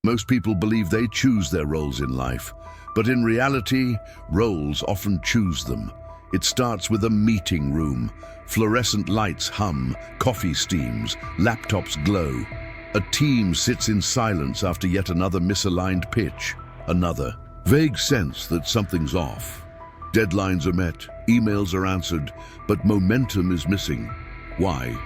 Most people believe they choose their roles in life, but in reality, roles often choose them. It starts with a meeting room. Fluorescent lights hum, coffee steams, laptops glow. A team sits in silence after yet another misaligned pitch. Another vague sense that something's off. Deadlines are met, emails are answered, but momentum is missing. Why?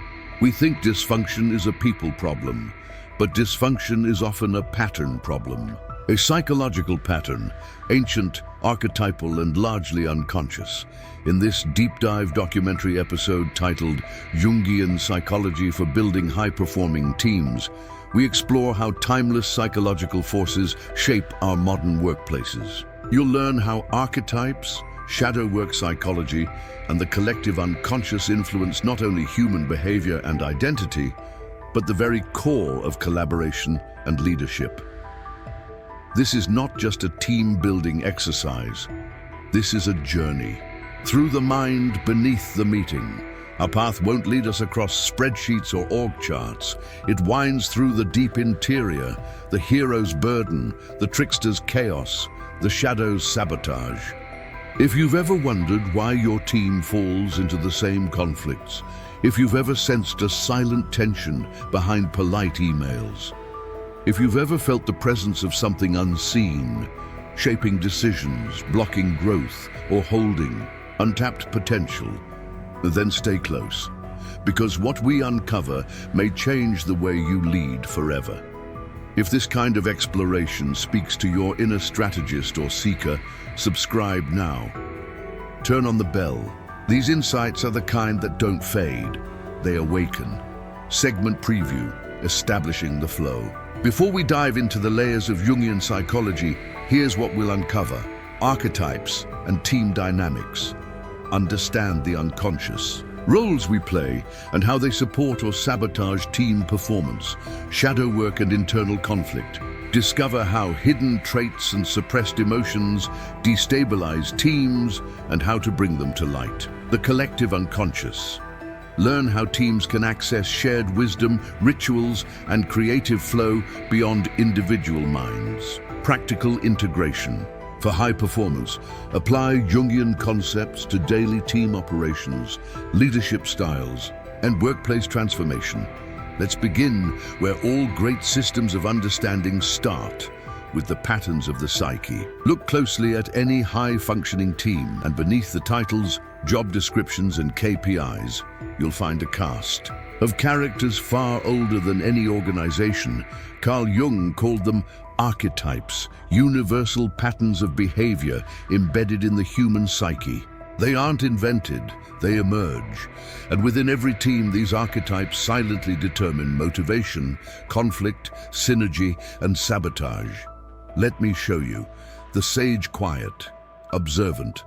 We think dysfunction is a people problem, but dysfunction is often a pattern problem. A psychological pattern, ancient, archetypal, and largely unconscious. In this deep dive documentary episode titled Jungian Psychology for Building High-Performing Teams, we explore how timeless psychological forces shape our modern workplaces. You'll learn how archetypes, shadow work psychology, and the collective unconscious influence not only human behavior and identity, but the very core of collaboration and leadership. This is not just a team-building exercise. This is a journey. Through the mind beneath the meeting. Our path won't lead us across spreadsheets or org charts. It winds through the deep interior, the hero's burden, the trickster's chaos, the shadow's sabotage. If you've ever wondered why your team falls into the same conflicts, if you've ever sensed a silent tension behind polite emails, if you've ever felt the presence of something unseen, shaping decisions, blocking growth, or holding untapped potential, then stay close, because what we uncover may change the way you lead forever. If this kind of exploration speaks to your inner strategist or seeker, subscribe now. Turn on the bell. These insights are the kind that don't fade, they awaken. Segment preview, establishing the flow. Before we dive into the layers of Jungian psychology, here's what we'll uncover: archetypes and team dynamics. Understand the unconscious. Roles we play and how they support or sabotage team performance, shadow work and internal conflict. Discover how hidden traits and suppressed emotions destabilize teams and how to bring them to light. The collective unconscious. Learn how teams can access shared wisdom, rituals, and creative flow beyond individual minds. Practical integration. For high performance, apply Jungian concepts to daily team operations, leadership styles, and workplace transformation. Let's begin where all great systems of understanding start, with the patterns of the psyche. Look closely at any high-functioning team, and beneath the titles, job descriptions, and KPIs, you'll find a cast of characters far older than any organization. Carl Jung called them archetypes, universal patterns of behavior embedded in the human psyche. They aren't invented, they emerge. And within every team, these archetypes silently determine motivation, conflict, synergy, and sabotage. Let me show you. The sage quiet, observant,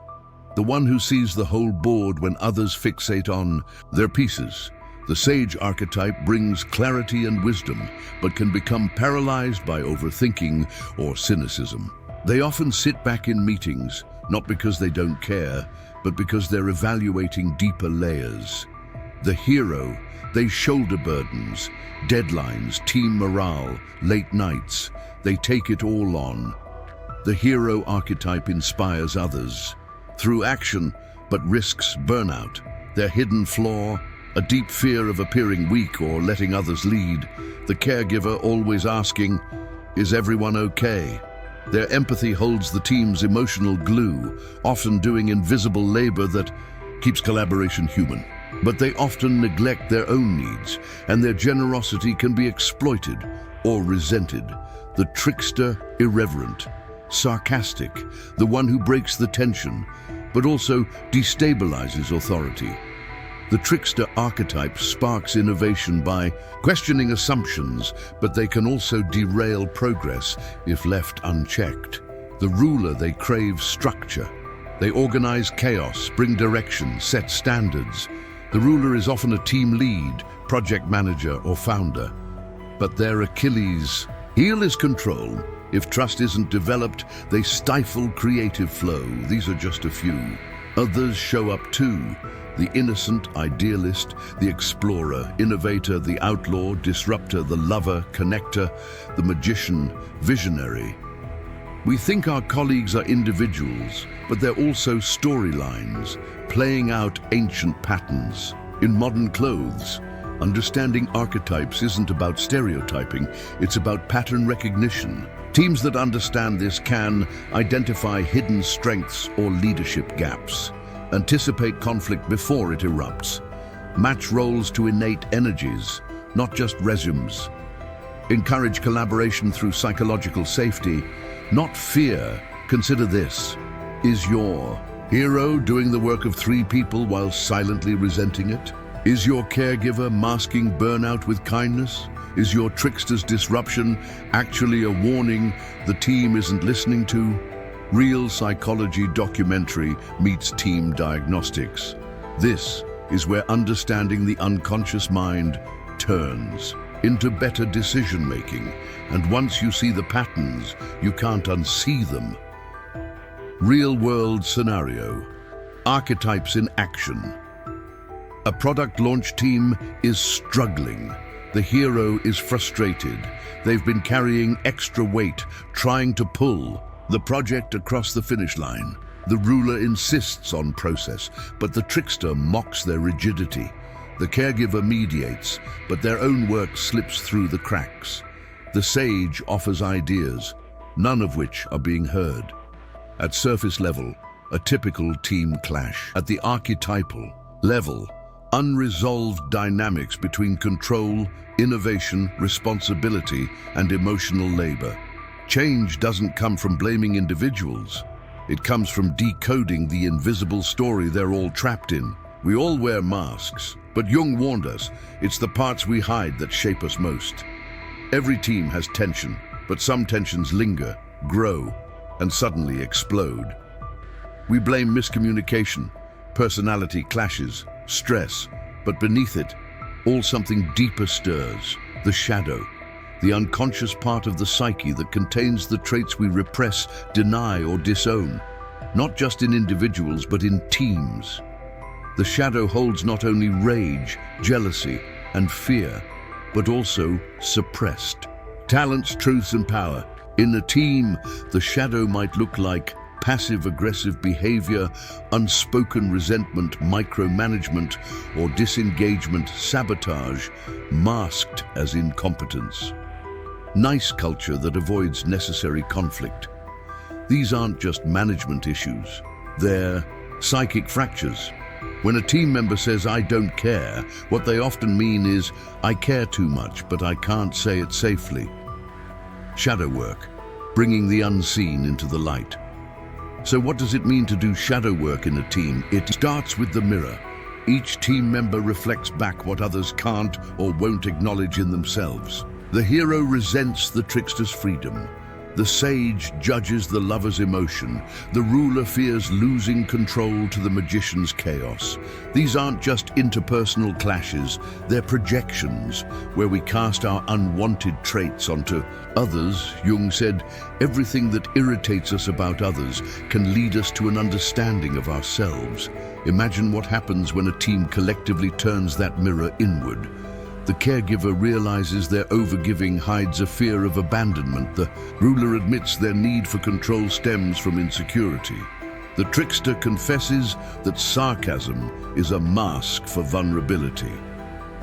the one who sees the whole board when others fixate on their pieces. The sage archetype brings clarity and wisdom, but can become paralyzed by overthinking or cynicism. They often sit back in meetings, not because they don't care, but because they're evaluating deeper layers. The hero, they shoulder burdens, deadlines, team morale, late nights. They take it all on. The hero archetype inspires others through action, but risks burnout. Their hidden flaw, a deep fear of appearing weak or letting others lead. The caregiver always asking, is everyone okay? Their empathy holds the team's emotional glue, often doing invisible labor that keeps collaboration human. But they often neglect their own needs, and their generosity can be exploited or resented. The trickster, irreverent, sarcastic, the one who breaks the tension, but also destabilizes authority. The trickster archetype sparks innovation by questioning assumptions, but they can also derail progress if left unchecked. The ruler, they crave structure. They organize chaos, bring direction, set standards. The ruler is often a team lead, project manager, or founder. But their Achilles heel is control. If trust isn't developed, they stifle creative flow. These are just a few. Others show up too. The innocent idealist, the explorer, innovator, the outlaw, disruptor, the lover, connector, the magician, visionary. We think our colleagues are individuals, but they're also storylines, playing out ancient patterns. In modern clothes, understanding archetypes isn't about stereotyping, it's about pattern recognition. Teams that understand this can identify hidden strengths or leadership gaps, anticipate conflict before it erupts, match roles to innate energies, not just resumes, encourage collaboration through psychological safety, not fear. Consider this. Is your hero doing the work of 3 people while silently resenting it? Is your caregiver masking burnout with kindness? Is your trickster's disruption actually a warning the team isn't listening to? Real psychology documentary meets team diagnostics. This is where understanding the unconscious mind turns into better decision-making. And once you see the patterns, you can't unsee them. Real-world scenario. Archetypes in action. A product launch team is struggling. The hero is frustrated. They've been carrying extra weight, trying to pull the project across the finish line. The ruler insists on process, but the trickster mocks their rigidity. The caregiver mediates, but their own work slips through the cracks. The sage offers ideas, none of which are being heard. At surface level, a typical team clash. At the archetypal level, unresolved dynamics between control, innovation, responsibility, and emotional labor. Change doesn't come from blaming individuals. It comes from decoding the invisible story they're all trapped in. We all wear masks, but Jung warned us, it's the parts we hide that shape us most. Every team has tension, but some tensions linger, grow, and suddenly explode. We blame miscommunication, personality clashes, stress, but beneath it, all something deeper stirs, the shadow, the unconscious part of the psyche that contains the traits we repress, deny, or disown, not just in individuals, but in teams. The shadow holds not only rage, jealousy, and fear, but also suppressed talents, truths, and power. In a team, the shadow might look like passive-aggressive behavior, unspoken resentment, micromanagement, or disengagement, sabotage, masked as incompetence. Nice culture that avoids necessary conflict. These aren't just management issues, they're psychic fractures. When a team member says, "I don't care," what they often mean is, "I care too much, but I can't say it safely." Shadow work, bringing the unseen into the light. So what does it mean to do shadow work in a team? It starts with the mirror. Each team member reflects back what others can't or won't acknowledge in themselves. The hero resents the trickster's freedom. The sage judges the lover's emotion. The ruler fears losing control to the magician's chaos. These aren't just interpersonal clashes, they're projections, where we cast our unwanted traits onto others. Jung said, everything that irritates us about others can lead us to an understanding of ourselves. Imagine what happens when a team collectively turns that mirror inward. The caregiver realizes their overgiving hides a fear of abandonment. The ruler admits their need for control stems from insecurity. The trickster confesses that sarcasm is a mask for vulnerability.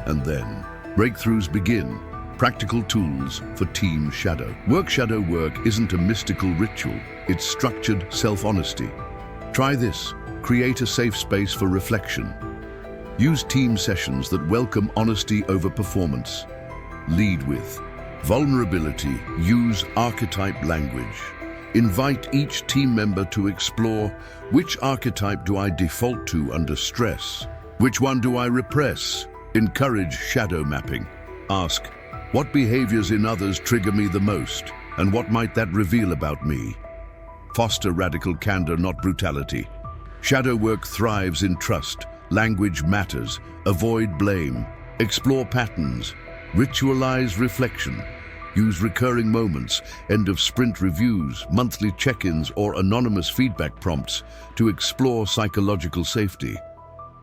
And then, breakthroughs begin. Practical tools for team shadow. Shadow work isn't a mystical ritual. It's structured self-honesty. Try this. Create a safe space for reflection. Use team sessions that welcome honesty over performance. Lead with vulnerability. Use archetype language. Invite each team member to explore, which archetype do I default to under stress? Which one do I repress? Encourage shadow mapping. Ask, what behaviors in others trigger me the most? And what might that reveal about me? Foster radical candor, not brutality. Shadow work thrives in trust. Language matters. Avoid blame. Explore patterns. Ritualize reflection. Use recurring moments, end-of-sprint reviews, monthly check-ins, or anonymous feedback prompts to explore psychological safety.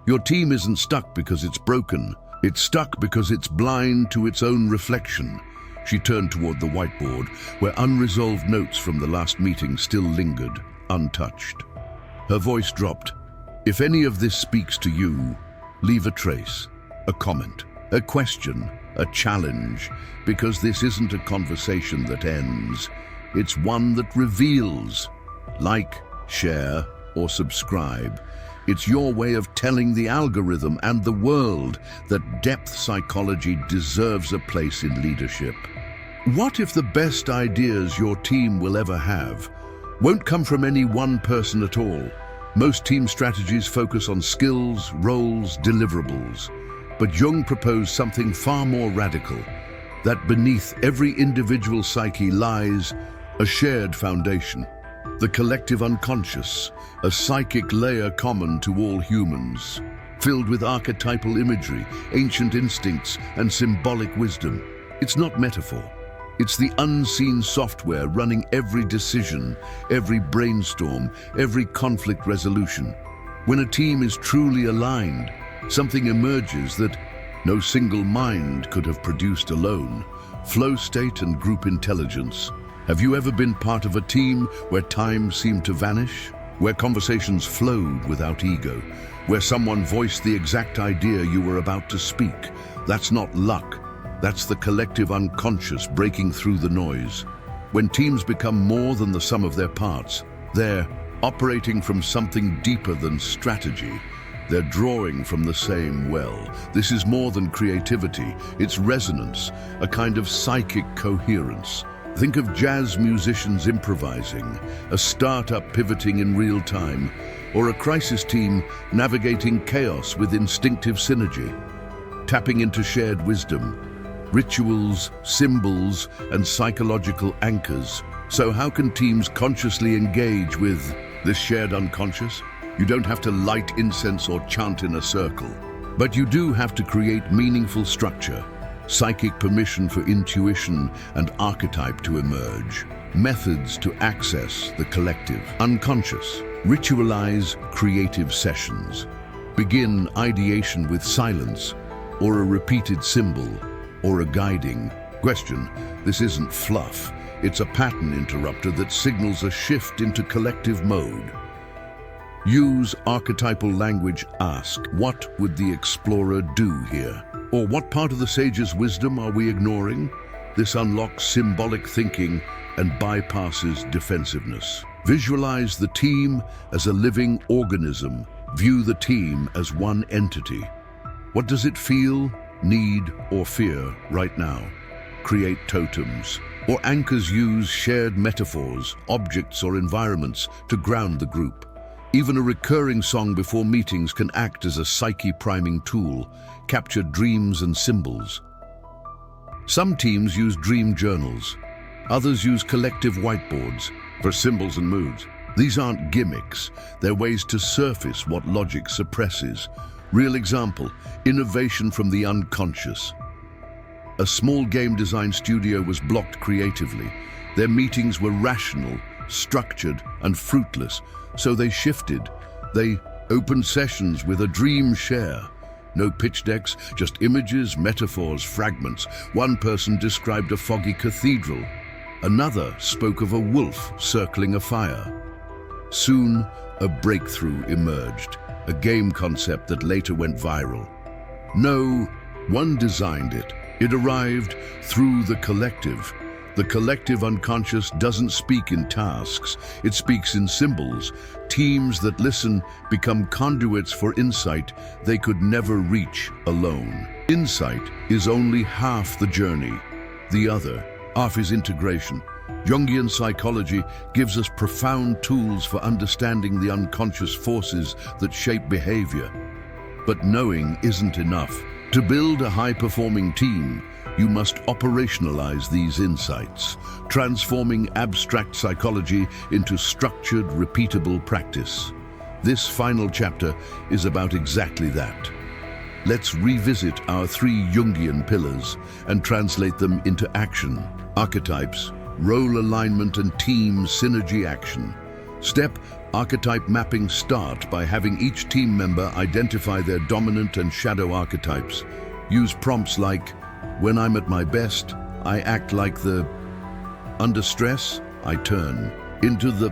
Your team isn't stuck because it's broken. It's stuck because it's blind to its own reflection. She turned toward the whiteboard, where unresolved notes from the last meeting still lingered, untouched. Her voice dropped. If any of this speaks to you, leave a trace, a comment, a question, a challenge, because this isn't a conversation that ends. It's one that reveals. Like, share, or subscribe. It's your way of telling the algorithm and the world that depth psychology deserves a place in leadership. What if the best ideas your team will ever have won't come from any one person at all? Most team strategies focus on skills, roles, deliverables. But Jung proposed something far more radical, that beneath every individual psyche lies a shared foundation, the collective unconscious, a psychic layer common to all humans, filled with archetypal imagery, ancient instincts, and symbolic wisdom. It's not metaphor. It's the unseen software running every decision, every brainstorm, every conflict resolution. When a team is truly aligned, something emerges that no single mind could have produced alone. Flow state and group intelligence. Have you ever been part of a team where time seemed to vanish? Where conversations flowed without ego? Where someone voiced the exact idea you were about to speak? That's not luck. That's the collective unconscious breaking through the noise. When teams become more than the sum of their parts, they're operating from something deeper than strategy. They're drawing from the same well. This is more than creativity. It's resonance, a kind of psychic coherence. Think of jazz musicians improvising, a startup pivoting in real time, or a crisis team navigating chaos with instinctive synergy. Tapping into shared wisdom, rituals, symbols, and psychological anchors. So how can teams consciously engage with this shared unconscious? You don't have to light incense or chant in a circle, but you do have to create meaningful structure, psychic permission for intuition and archetype to emerge, methods to access the collective unconscious, ritualize creative sessions, begin ideation with silence or a repeated symbol or a guiding question. This isn't fluff, it's a pattern interrupter that signals a shift into collective mode. Use archetypal language. Ask, what would the explorer do here? Or what part of the sage's wisdom are we ignoring? This unlocks symbolic thinking and bypasses defensiveness. Visualize the team as a living organism. View the team as one entity. What does it feel, need, or fear right now? Create totems or anchors. Use shared metaphors, objects, or environments to ground the group. Even a recurring song before meetings can act as a psyche priming tool, capture dreams and symbols. Some teams use dream journals. Others use collective whiteboards for symbols and moods. These aren't gimmicks. They're ways to surface what logic suppresses. Real example, innovation from the unconscious. A small game design studio was blocked creatively. Their meetings were rational, structured, and fruitless, so they shifted. They opened sessions with a dream share. No pitch decks, just images, metaphors, fragments. One person described a foggy cathedral. Another spoke of a wolf circling a fire. Soon, a breakthrough emerged, a game concept that later went viral. No one designed it. It arrived through the collective. The collective unconscious doesn't speak in tasks, it speaks in symbols. Teams that listen become conduits for insight they could never reach alone. Insight is only half the journey. The other half is integration. Jungian psychology gives us profound tools for understanding the unconscious forces that shape behavior. But knowing isn't enough. To build a high-performing team, you must operationalize these insights, transforming abstract psychology into structured, repeatable practice. This final chapter is about exactly that. Let's revisit our 3 Jungian pillars and translate them into action. Archetypes, role alignment and team synergy action. Step: archetype mapping. Start by having each team member identify their dominant and shadow archetypes. Use prompts like, when I'm at my best, I act like the... Under stress, I turn into the...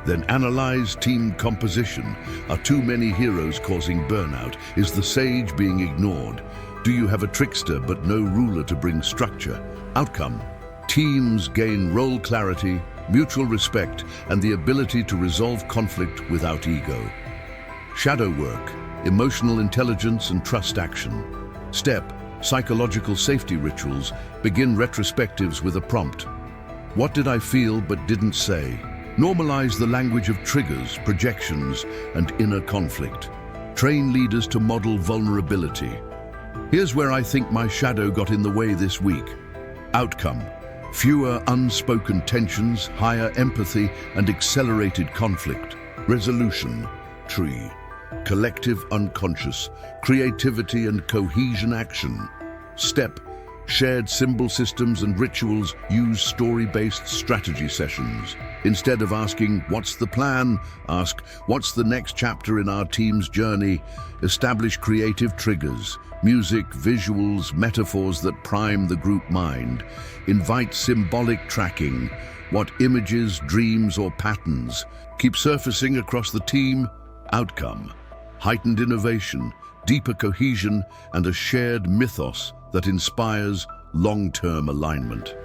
Then analyze team composition. Are too many heroes causing burnout? Is the sage being ignored? Do you have a trickster but no ruler to bring structure? Outcome: teams gain role clarity, mutual respect, and the ability to resolve conflict without ego. Shadow work, emotional intelligence and trust action. Step: psychological safety rituals. Begin retrospectives with a prompt. What did I feel but didn't say? Normalize the language of triggers, projections, and inner conflict. Train leaders to model vulnerability. Here's where I think my shadow got in the way this week. Outcome: fewer unspoken tensions, higher empathy, and accelerated conflict. Resolution: tree. Collective unconscious, creativity and cohesion action. Step: shared symbol systems and rituals. Use story-based strategy sessions. Instead of asking, what's the plan? Ask, what's the next chapter in our team's journey? Establish creative triggers, music, visuals, metaphors that prime the group mind. Invite symbolic tracking. What images, dreams, or patterns keep surfacing across the team? Outcome: heightened innovation, deeper cohesion, and a shared mythos that inspires long-term alignment.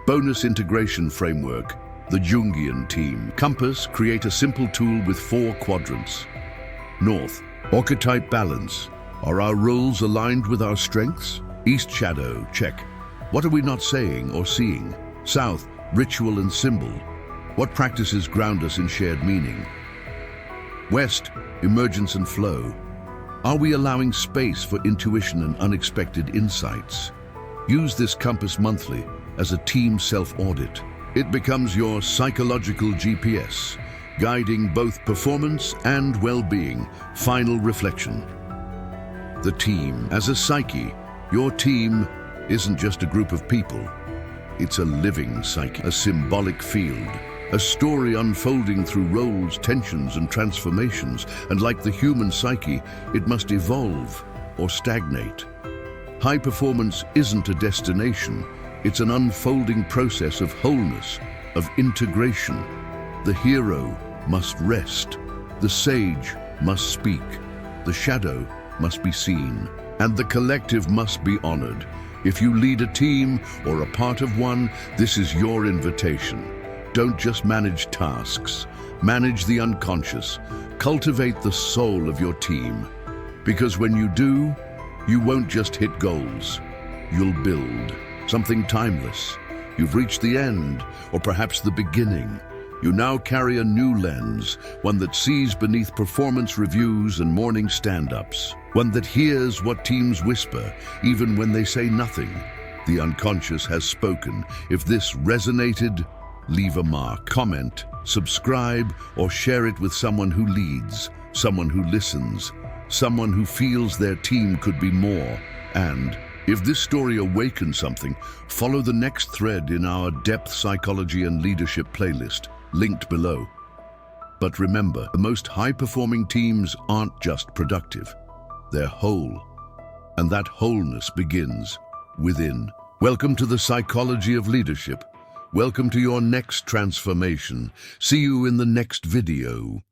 Bonus integration framework. The Jungian team. Compass: create a simple tool with 4 quadrants. North: archetype balance. Are our roles aligned with our strengths? East: shadow. Check. What are we not saying or seeing? South: ritual and symbol. What practices ground us in shared meaning? West: emergence and flow. Are we allowing space for intuition and unexpected insights? Use this compass monthly as a team self-audit. It becomes your psychological GPS, guiding both performance and well-being. Final reflection. The team. As a psyche, your team isn't just a group of people. It's a living psyche, a symbolic field, a story unfolding through roles, tensions, and transformations. And like the human psyche, it must evolve or stagnate. High performance isn't a destination. It's an unfolding process of wholeness, of integration. The hero must rest. The sage must speak. The shadow must be seen. And the collective must be honored. If you lead a team or a part of one, this is your invitation. Don't just manage tasks. Manage the unconscious. Cultivate the soul of your team. Because when you do, you won't just hit goals. You'll build something timeless. You've reached the end, or perhaps the beginning. You now carry a new lens, one that sees beneath performance reviews and morning stand-ups, one that hears what teams whisper, even when they say nothing. The unconscious has spoken. If this resonated, leave a mark, comment, subscribe, or share it with someone who leads, someone who listens, someone who feels their team could be more. And if this story awakens something, follow the next thread in our Depth Psychology and Leadership playlist, linked below. But remember, the most high-performing teams aren't just productive. They're whole. And that wholeness begins within. Welcome to the Psychology of Leadership. Welcome to your next transformation. See you in the next video.